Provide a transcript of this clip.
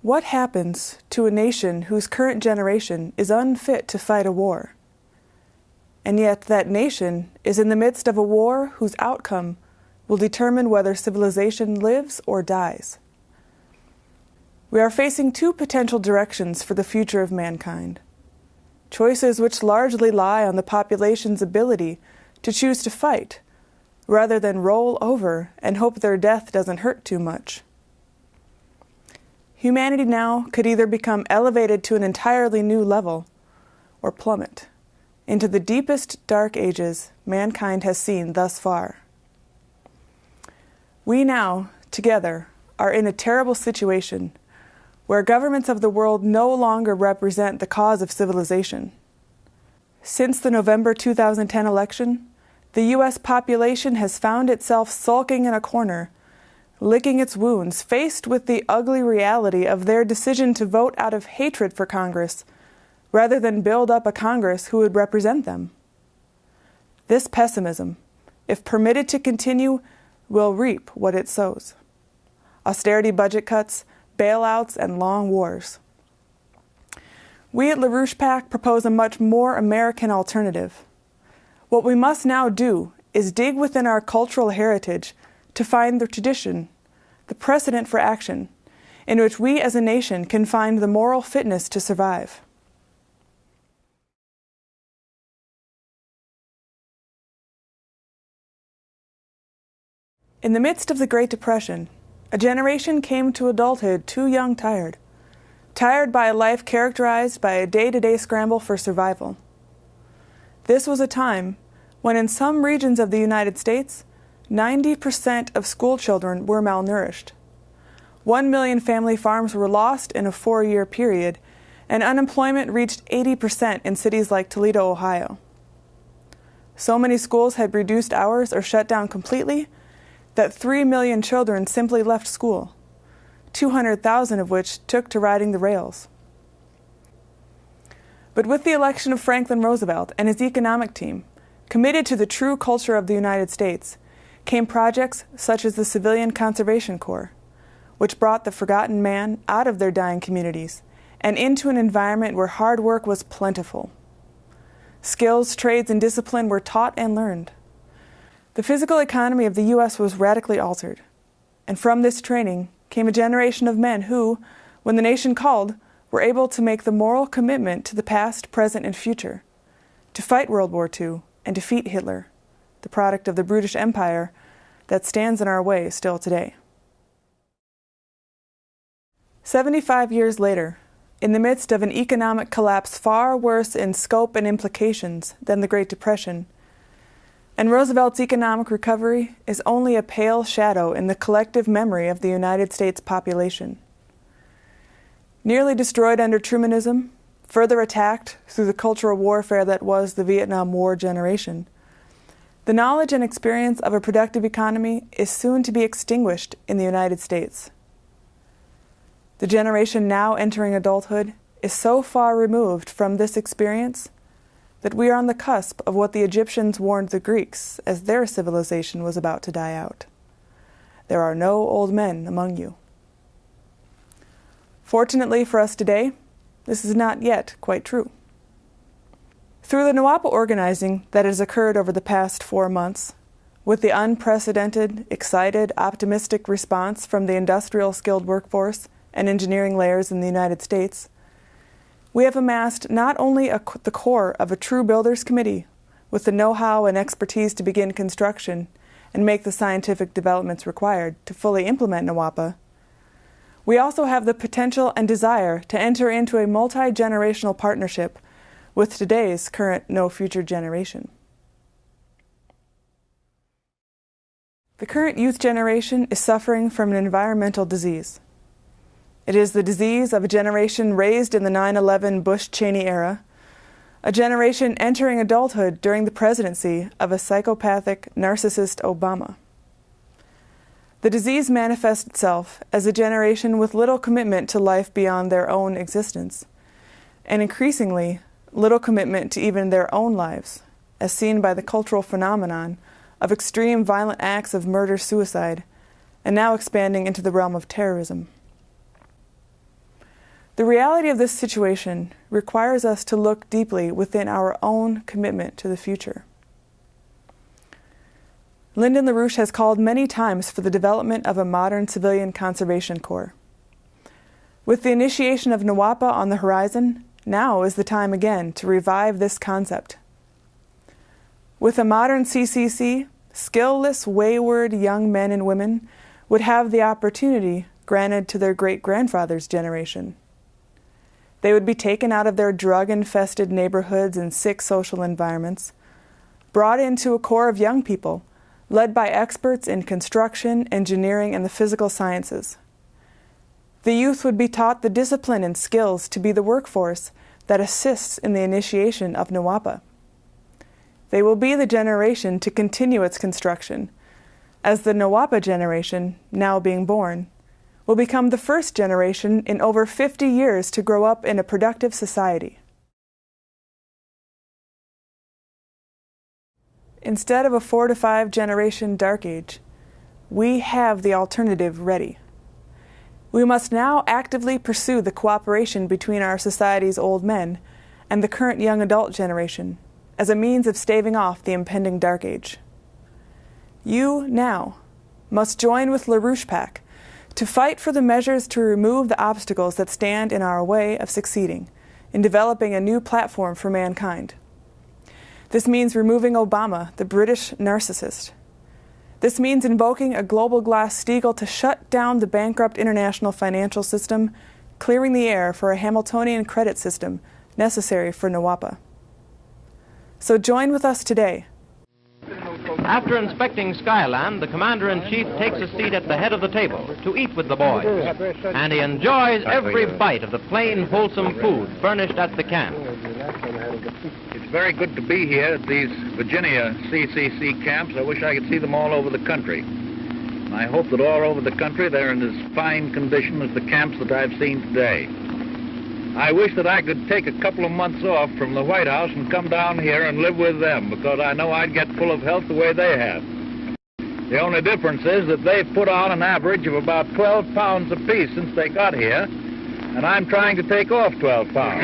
What happens to a nation whose current generation is unfit to fight a war? And yet that nation is in the midst of a war whose outcome will determine whether civilization lives or dies. We are facing two potential directions for the future of mankind. Choices which largely lie on the population's ability to choose to fight, rather than roll over and hope their death doesn't hurt too much. Humanity now could either become elevated to an entirely new level or plummet into the deepest dark ages mankind has seen thus far. We now, together, are in a terrible situation where governments of the world no longer represent the cause of civilization. Since the November 2010 election, the U.S. population has found itself sulking in a corner, licking its wounds, faced with the ugly reality of their decision to vote out of hatred for Congress, rather than build up a Congress who would represent them. This pessimism, if permitted to continue, will reap what it sows: austerity budget cuts, bailouts, and long wars. We at LaRouche PAC propose a much more American alternative. What we must now do is dig within our cultural heritage to find the tradition, the precedent for action, in which we as a nation can find the moral fitness to survive. In the midst of the Great Depression, a generation came to adulthood too young tired by a life characterized by a day-to-day scramble for survival. This was a time when in some regions of the United States, 90% of school children were malnourished. 1 million family farms were lost in a 4-year period, and unemployment reached 80% in cities like Toledo, Ohio. So many schools had reduced hours or shut down completely that 3 million children simply left school, 200,000 of which took to riding the rails. But with the election of Franklin Roosevelt and his economic team, committed to the true culture of the United States, came projects such as the Civilian Conservation Corps, which brought the forgotten man out of their dying communities and into an environment where hard work was plentiful. Skills, trades, and discipline were taught and learned. The physical economy of the U.S. was radically altered, and from this training came a generation of men who, when the nation called, were able to make the moral commitment to the past, present, and future, to fight World War II and defeat Hitler, the product of the brutish empire that stands in our way still today. 75 years later, in the midst of an economic collapse far worse in scope and implications than the Great Depression, and Roosevelt's economic recovery is only a pale shadow in the collective memory of the United States population. Nearly destroyed under Trumanism, further attacked through the cultural warfare that was the Vietnam War generation, the knowledge and experience of a productive economy is soon to be extinguished in the United States. The generation now entering adulthood is so far removed from this experience that we are on the cusp of what the Egyptians warned the Greeks as their civilization was about to die out. There are no old men among you. Fortunately for us today, this is not yet quite true. Through the NAWAPA organizing that has occurred over the past 4 months, with the unprecedented, excited, optimistic response from the industrial skilled workforce and engineering layers in the United States, we have amassed not only the core of a true builders committee with the know-how and expertise to begin construction and make the scientific developments required to fully implement NAWAPA, we also have the potential and desire to enter into a multi-generational partnership with today's current No Future generation. The current youth generation is suffering from an environmental disease. It is the disease of a generation raised in the 9/11 Bush-Cheney era, a generation entering adulthood during the presidency of a psychopathic, narcissist Obama. The disease manifests itself as a generation with little commitment to life beyond their own existence, and increasingly little commitment to even their own lives, as seen by the cultural phenomenon of extreme violent acts of murder-suicide, and now expanding into the realm of terrorism. The reality of this situation requires us to look deeply within our own commitment to the future. Lyndon LaRouche has called many times for the development of a modern civilian conservation corps. With the initiation of NAWAPA on the horizon, now is the time again to revive this concept. With a modern C.C.C, skillless, wayward young men and women would have the opportunity granted to their great-grandfather's generation. They would be taken out of their drug-infested neighborhoods and sick social environments, brought into a corps of young people led by experts in construction, engineering, and the physical sciences. The youth would be taught the discipline and skills to be the workforce that assists in the initiation of NAWAPA. They will be the generation to continue its construction, as the NAWAPA generation, now being born, will become the first generation in over 50 years to grow up in a productive society. Instead of a 4 to 5 generation dark age, we have the alternative ready. We must now actively pursue the cooperation between our society's old men and the current young adult generation as a means of staving off the impending dark age. You, now, must join with LaRouche PAC to fight for the measures to remove the obstacles that stand in our way of succeeding in developing a new platform for mankind. This means removing Obama, the British narcissist. This means invoking a global Glass-Steagall to shut down the bankrupt international financial system, clearing the air for a Hamiltonian credit system necessary for NAWAPA. So join with us today. After inspecting Skyland, the Commander-in-Chief takes a seat at the head of the table to eat with the boys, and he enjoys every bite of the plain, wholesome food furnished at the camp. It's very good to be here at these Virginia C.C.C camps. I wish I could see them all over the country. And I hope that all over the country they're in as fine condition as the camps that I've seen today. I wish that I could take a couple of months off from the White House and come down here and live with them, because I know I'd get full of health the way they have. The only difference is that they've put on an average of about 12 pounds apiece since they got here, and I'm trying to take off 12 pounds.